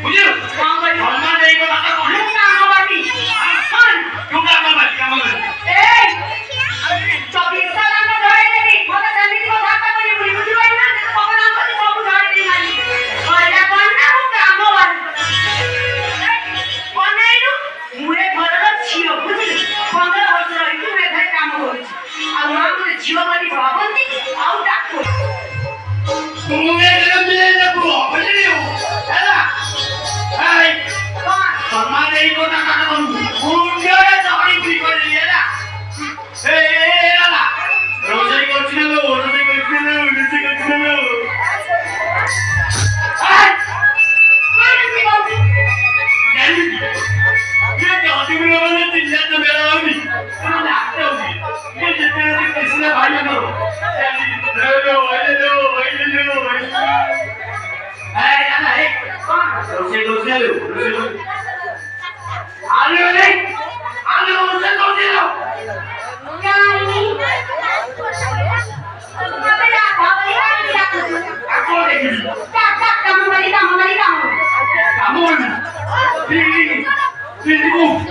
বুঝলো সম্মান এই কথা বলে না আমাবাড়ি হ্যাঁ তোমরা আমাবাড়ি আমাদের এই 24 সাল আমরা ধরে নেবি কথা জানি কি কথা বলি বুঝি পাই না কখন আমরা সব ধরে দিই মানি কয়টা কন্যা হোক আমাবাড়ি কন্যাইরু মুরে ঘরର ଝିଅ ବୁଝିଲୁ 15 ବର୍ଷ ରହିକି ମୁଁ ଏଠାରେ କାମ କରୁଛି ଆଉ ମା ମୋତେ ଝିଅ ବୋଲି ଭାବନ୍ତି ଆଉ ଡାକୁ ମୁଁ ଏଠାରେ ମିଳେ ପୁଅ ବୁଝିଲୁ ହେଲା ଏଇ ସମ୍ମାନ ଏଇ କଥା କାଟ ମୁଣ୍ଡରେ ଧରି ଫ୍ରି କରିଲି ହେଲା ହେଲା ରୋଷେଇ କରୁଛି ନା ରୋଷେଇ କରୁଛି ନା ରୋଷେଇ କରୁଛି ନା Kamu